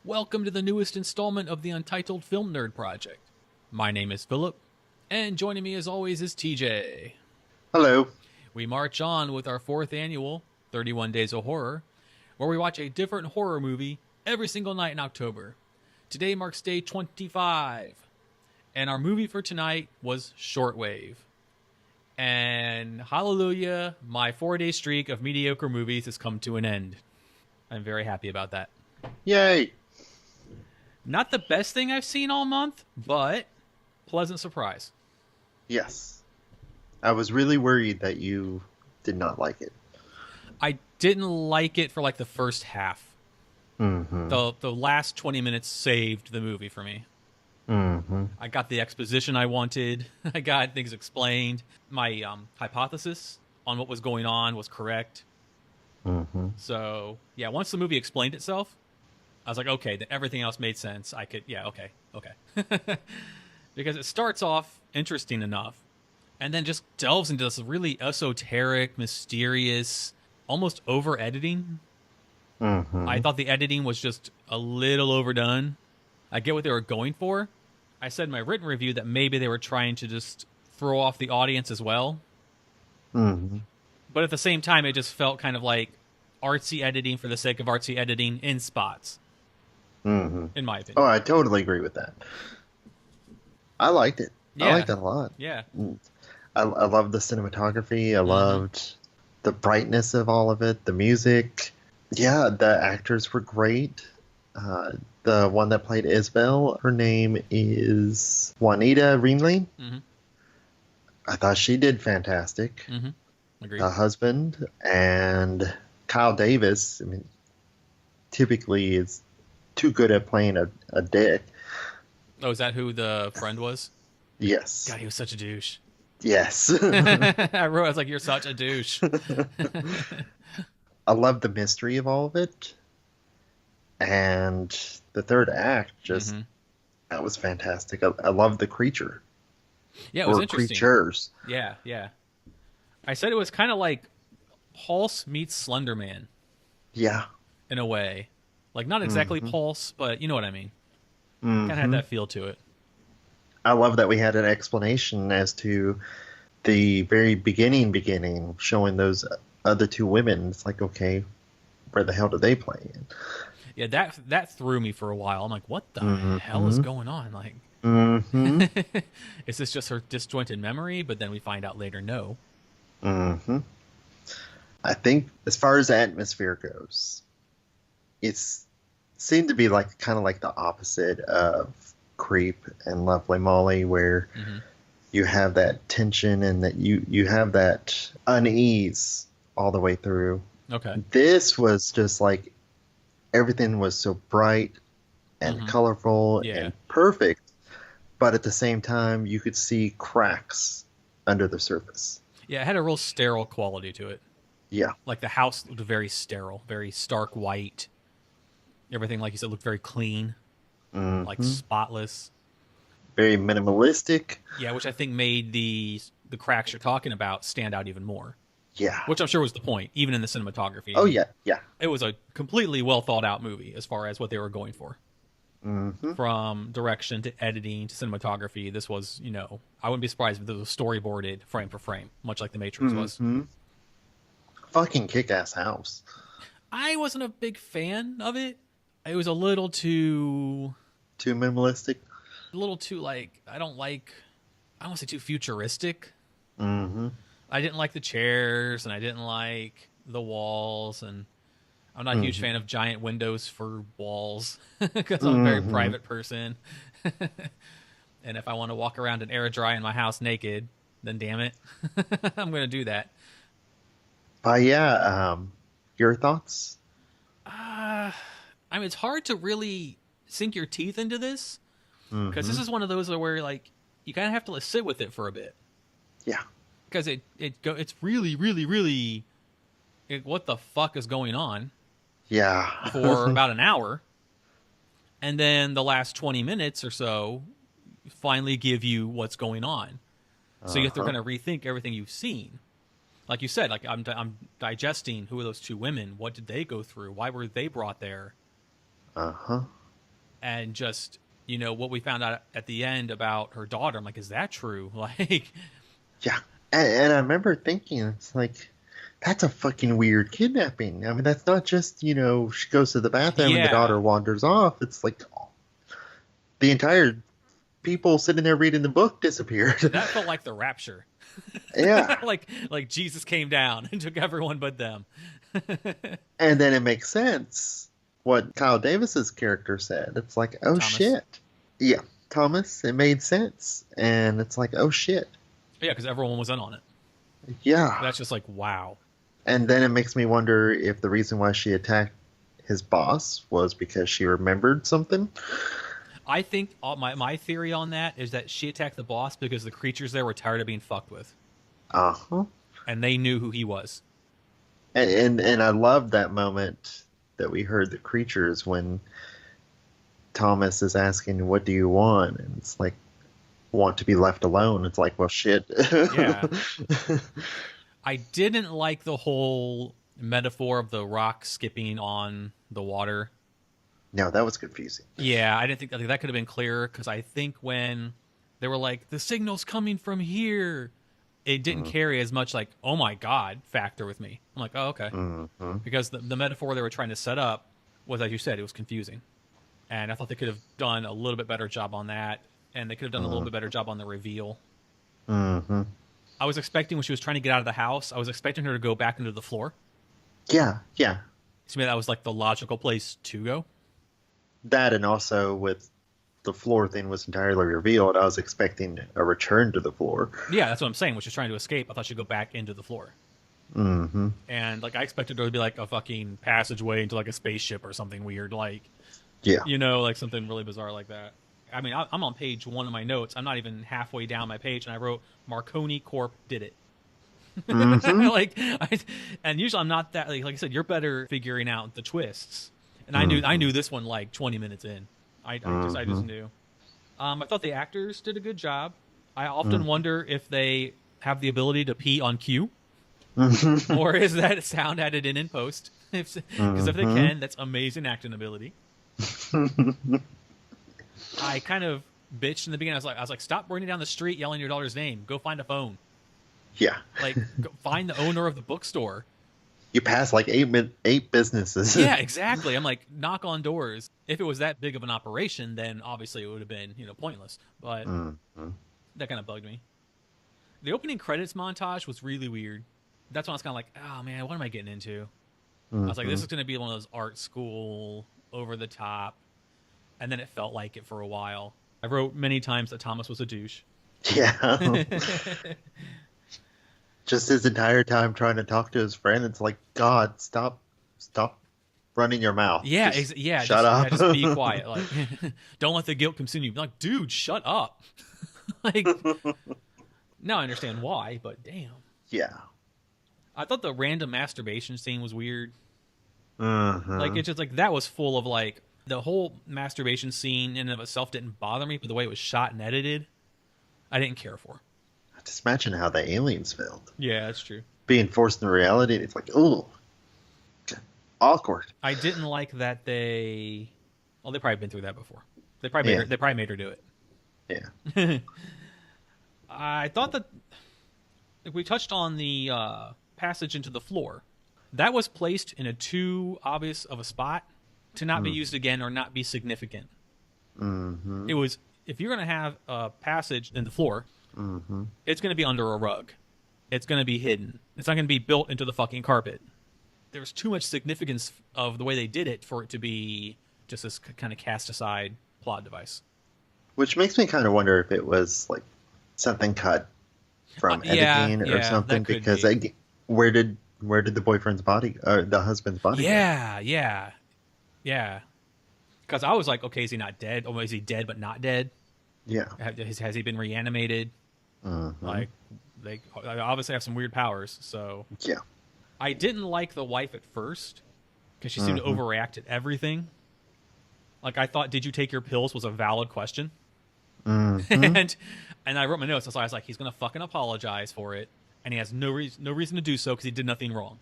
Welcome to the newest installment of the Untitled Film Nerd Project. My name is Philip, and joining me as always is TJ. Hello. We march on with our fourth annual 31 Days of Horror, where we watch a different horror movie every single night in October. Today marks day 25, and our movie for tonight was Shortwave. And hallelujah, my 4-day streak of mediocre movies has come to an end. I'm very happy about that. Yay. Not the best thing I've seen all month, but pleasant surprise. Yes. I was really worried that you did not like it. I didn't like it for like the first half. Mm-hmm. The last 20 minutes saved the movie for me. Mm-hmm. I got the exposition I wanted. I got things explained. My hypothesis on what was going on was correct. Mm-hmm. So, yeah, once the movie explained itself, I was like, okay, then everything else made sense. I could, yeah, okay. Because it starts off interesting enough, and then just delves into this really esoteric, mysterious, almost over-editing. Mm-hmm. I thought the editing was just a little overdone. I get what they were going for. I said in my written review that maybe they were trying to just throw off the audience as well. Mm-hmm. But at the same time, it just felt kind of like artsy editing for the sake of artsy editing in spots. Mm-hmm. In my opinion. Oh, I totally agree with that. I liked it. Yeah. I liked it a lot. Yeah. I loved the cinematography. I loved the brightness of all of it. The music. Yeah, the actors were great. The one that played Isabel, her name is Juanita Ringling. Mm-hmm. I thought she did fantastic. Mm-hmm. Agreed. The husband and Kyle Davis, I mean, typically is too good at playing a dick. Oh, is that who the friend was? Yes. God, he was such a douche. Yes. I was like, you're such a douche. I love the mystery of all of it. And the third act, just, that was fantastic. I love the creature. Yeah, it was or interesting. Creatures. Yeah. I said it was kind of like Pulse meets Slender Man. Yeah. In a way. Like, not exactly Pulse, but you know what I mean. Kind of had that feel to it. I love that we had an explanation as to the very beginning, showing those other two women. It's like, okay, where the hell do they play in? Yeah, that threw me for a while. I'm like, what the hell is going on? Like, is this just her disjointed memory? But then we find out later, no. I think as far as atmosphere goes, it's seemed to be like kind of like the opposite of Creep and Lovely Molly, where you have that tension and that you have that unease all the way through. Okay. This was just like everything was so bright and colorful and perfect, but at the same time you could see cracks under the surface. Yeah, it had a real sterile quality to it. Yeah. Like the house looked very sterile, very stark white. Everything, like you said, looked very clean, like spotless. Very minimalistic. Yeah, which I think made the cracks you're talking about stand out even more. Yeah. Which I'm sure was the point, even in the cinematography. Oh, yeah. It was a completely well thought out movie as far as what they were going for. From direction to editing to cinematography, this was, I wouldn't be surprised if this was storyboarded frame for frame, much like The Matrix was. Fucking kick-ass house. I wasn't a big fan of it. It was a little too... Too minimalistic? A little too, like, I don't want to say too futuristic. I didn't like the chairs, and I didn't like the walls, and I'm not a huge fan of giant windows for walls, because I'm a very private person. And if I want to walk around and air dry in my house naked, then damn it, I'm going to do that. But yeah, your thoughts? I mean, it's hard to really sink your teeth into this, because this is one of those where, like, you kind of have to sit with it for a bit. Yeah. Because it's really, really, really, what the fuck is going on? Yeah. For about an hour. And then the last 20 minutes or so finally give you what's going on. So you have to kind of rethink everything you've seen. Like you said, like I'm digesting who are those two women? What did they go through? Why were they brought there? and just, you know, what we found out at the end about her daughter. I'm like, is that true? Like, Yeah. And I remember thinking, it's like, that's a fucking weird kidnapping. I mean, that's not just, you know, she goes to the bathroom and the yeah, daughter wanders off. It's like the entire people sitting there reading the book disappeared. that felt like the rapture. Yeah. Like Jesus came down and took everyone but them. And then it makes sense what Kyle Davis's character said. It's like, oh Thomas. shit. Yeah, Thomas, it made sense. And it's like, oh shit. Yeah, because everyone was in on it. Yeah. That's just like, wow. And then it makes me wonder if the reason why she attacked his boss was because she remembered something. I think my theory on that is that she attacked the boss because the creatures there were tired of being fucked with. Uh-huh. And they knew who he was. And I love that moment that we heard the creatures when Thomas is asking, what do you want? And it's like, want to be left alone. It's like, well, shit. Yeah. I didn't like the whole metaphor of the rock skipping on the water. No, that was confusing. Yeah, I think that could have been clearer, because I think when they were like, the signal's coming from here, it didn't carry as much like, oh my God factor with me. I'm like, oh, okay. Mm-hmm. Because the metaphor they were trying to set up was, as you said, it was confusing. And I thought they could have done a little bit better job on that. And they could have done a little bit better job on the reveal. Mm-hmm. I was expecting when she was trying to get out of the house, I was expecting her to go back into the floor. Yeah, yeah. To me, that was like the logical place to go. That, and also with the floor thing was entirely revealed, I was expecting a return to the floor. Yeah, that's what I'm saying. When she's trying to escape, I thought she'd go back into the floor. Mm-hmm. And like I expected there to be like a fucking passageway into like a spaceship or something weird, like, Yeah. you know, like something really bizarre like that. I mean, I'm on page 1 of my notes. I'm not even halfway down my page, and I wrote Marconi Corp did it. Mm-hmm. And usually I'm not that like I said, you're better figuring out the twists. And I knew this one like 20 minutes in. I just knew. I thought the actors did a good job. I often wonder if they have the ability to pee on cue, or is that sound added in post? Because if they can, that's amazing acting ability. I kind of bitched in the beginning. I was like, stop running down the street yelling your daughter's name. Go find a phone. Yeah. Like, go find the owner of the bookstore. You pass like eight businesses. Yeah, exactly. I'm like, knock on doors. If it was that big of an operation, then obviously it would have been, you know, pointless. But that kind of bugged me. The opening credits montage was really weird. That's when I was kind of like, oh man, what am I getting into? I was like, this is going to be one of those art school, over the top. And then it felt like it for a while. I wrote many times that Thomas was a douche. Yeah. Just his entire time trying to talk to his friend, it's like, God, stop running your mouth. Yeah, shut up. Yeah, just be quiet. Like, don't let the guilt consume you. Like, dude, shut up. Like, now I understand why, but damn. Yeah. I thought the random masturbation scene was weird. Uh-huh. Like, it's just like that was full of like the whole masturbation scene in and of itself didn't bother me, but the way it was shot and edited, I didn't care for. Just imagine how the aliens felt. Yeah, that's true. Being forced into reality, it's like, ooh, awkward. I didn't like that they. Well, they probably been through that before. They probably made her do it. Yeah. I thought that we touched on the passage into the floor. That was placed in a too obvious of a spot to not be used again or not be significant. Mm-hmm. It was, if you're going to have a passage in the floor, it's going to be under a rug. It's going to be hidden. It's not going to be built into the fucking carpet. There's too much significance of the way they did it for it to be just this kind of cast aside plot device. Which makes me kind of wonder if it was like something cut from editing or something, because where did the boyfriend's body or the husband's body go? Yeah. Because I was like, okay, is he not dead? Or is he dead but not dead? Yeah. Has he been reanimated? Like, they obviously have some weird powers, so. Yeah. I didn't like the wife at first, because she seemed to overreact at everything. Like, I thought, did you take your pills was a valid question. And I wrote my notes, so I was like, he's going to fucking apologize for it, and he has no reason to do so because he did nothing wrong.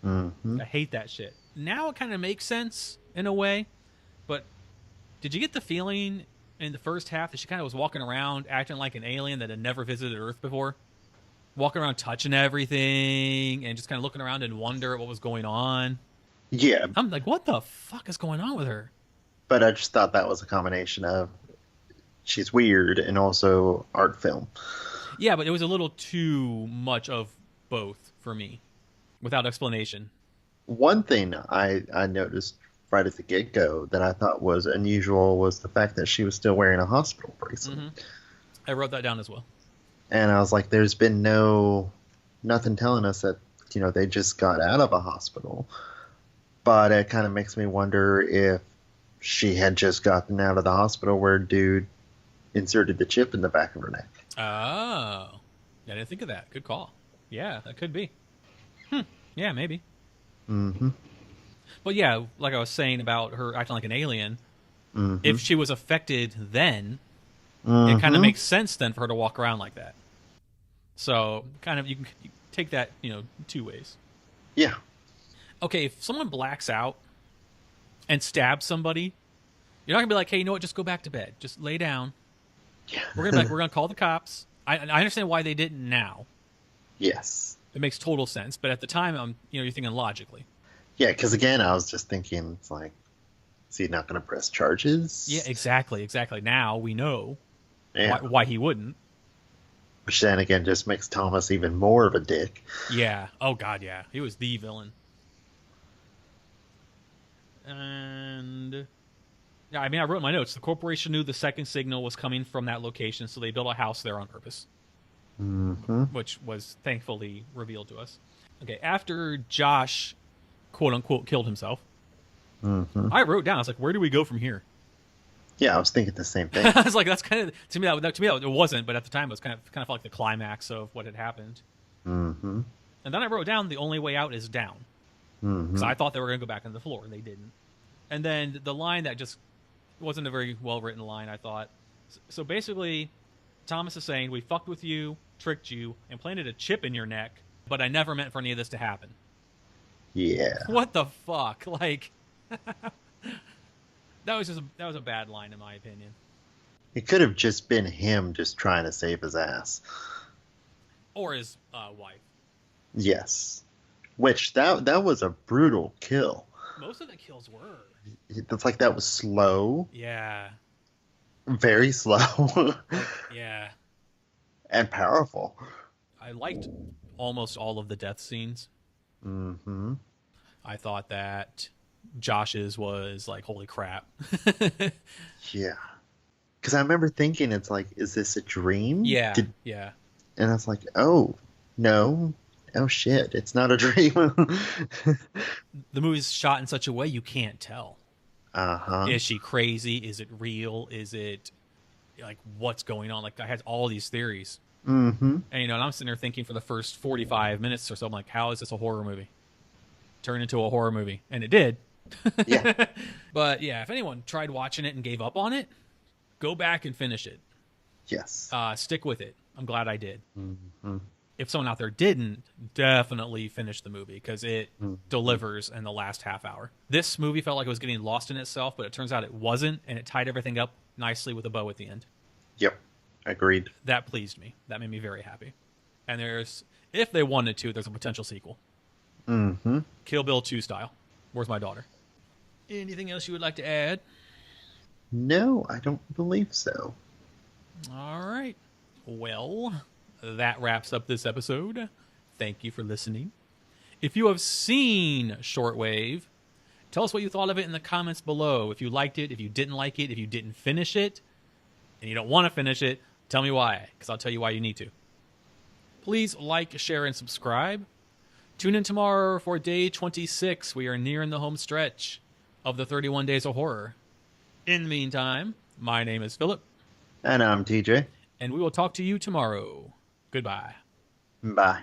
I hate that shit. Now it kind of makes sense in a way, but Did you get the feeling in the first half that she kind of was walking around acting like an alien that had never visited Earth before? Walking around touching everything and just kind of looking around in wonder at what was going on. Yeah. I'm like, what the fuck is going on with her? But I just thought that was a combination of she's weird and also art film. Yeah, but it was a little too much of both for me without explanation. One thing I noticed right at the get-go that I thought was unusual was the fact that she was still wearing a hospital bracelet. Mm-hmm. I wrote that down as well. And I was like, there's been nothing telling us that, they just got out of a hospital. But it kind of makes me wonder if she had just gotten out of the hospital where dude inserted the chip in the back of her neck. Oh. I didn't think of that. Good call. Yeah, that could be. Yeah, maybe. Mm-hmm. But yeah, like I was saying about her acting like an alien, Mm-hmm. if she was affected then, Mm-hmm. it kind of makes sense then for her to walk around like that. So kind of you can take that, two ways. Yeah. Okay, if someone blacks out and stabs somebody, you're not gonna be like, hey, you know what? Just go back to bed. Just lay down. Yeah. We're gonna call the cops. I understand why they didn't now. Yes. It makes total sense, but at the time, you're thinking logically. Yeah, because again, I was just thinking, it's like, is he not going to press charges? Yeah, exactly. Now we know Yeah. why he wouldn't. Which then again just makes Thomas even more of a dick. Yeah. Oh God, yeah. He was the villain. And yeah, I wrote in my notes. The corporation knew the second signal was coming from that location, so they built a house there on purpose. Mm-hmm. Which was thankfully revealed to us. Okay, after Josh, quote unquote, killed himself, Mm-hmm. I wrote down. I was like, "Where do we go from here?" Yeah, I was thinking the same thing. I was like, "That's kind of to me. It wasn't, but at the time, it was kind of felt like the climax of what had happened." Mm-hmm. And then I wrote down, "The only way out is down," because I thought they were going to go back on the floor, and they didn't. And then the line that just wasn't a very well written line, I thought. So basically, Thomas is saying, "We fucked with you, tricked you, and planted a chip in your neck, but I never meant for any of this to happen." Yeah. What the fuck? Like, that was a bad line in my opinion. It could have just been him just trying to save his ass. Or his wife. Yes. Which, that was a brutal kill. Most of the kills were. It's like that was slow. Yeah. Very slow. Yeah. And powerful. I liked almost all of the death scenes. Mm-hmm. I thought that Josh's was like, holy crap. Yeah. Because I remember thinking, it's like, is this a dream? Yeah. Yeah. And I was like, oh, no. Oh, shit. It's not a dream. The movie's shot in such a way you can't tell. Uh-huh. Is she crazy? Is it real? Is it like what's going on? Like I had all these theories. Mm-hmm. And I'm sitting there thinking for the first 45 minutes or so, I'm like, how is this a horror movie? Turn into a horror movie. And it did. Yeah. But yeah, if anyone tried watching it and gave up on it, go back and finish it. Yes. Stick with it. I'm glad I did. Mm-hmm. If someone out there didn't, definitely finish the movie because it delivers in the last half hour. This movie felt like it was getting lost in itself, but it turns out it wasn't, and it tied everything up nicely with a bow at the end. Yep. Agreed. That pleased me. That made me very happy. And if they wanted to, there's a potential sequel. Mm-hmm. Kill Bill 2 style. Where's my daughter? Anything else you would like to add? No, I don't believe so. All right. Well, that wraps up this episode. Thank you for listening. If you have seen Shortwave, tell us what you thought of it in the comments below. If you liked it, if you didn't like it, if you didn't finish it, and you don't want to finish it, tell me why, because I'll tell you why you need to. Please like, share, and subscribe. Tune in tomorrow for day 26. We are nearing the home stretch of the 31 Days of Horror. In the meantime, my name is Philip. And I'm TJ. And we will talk to you tomorrow. Goodbye. Bye.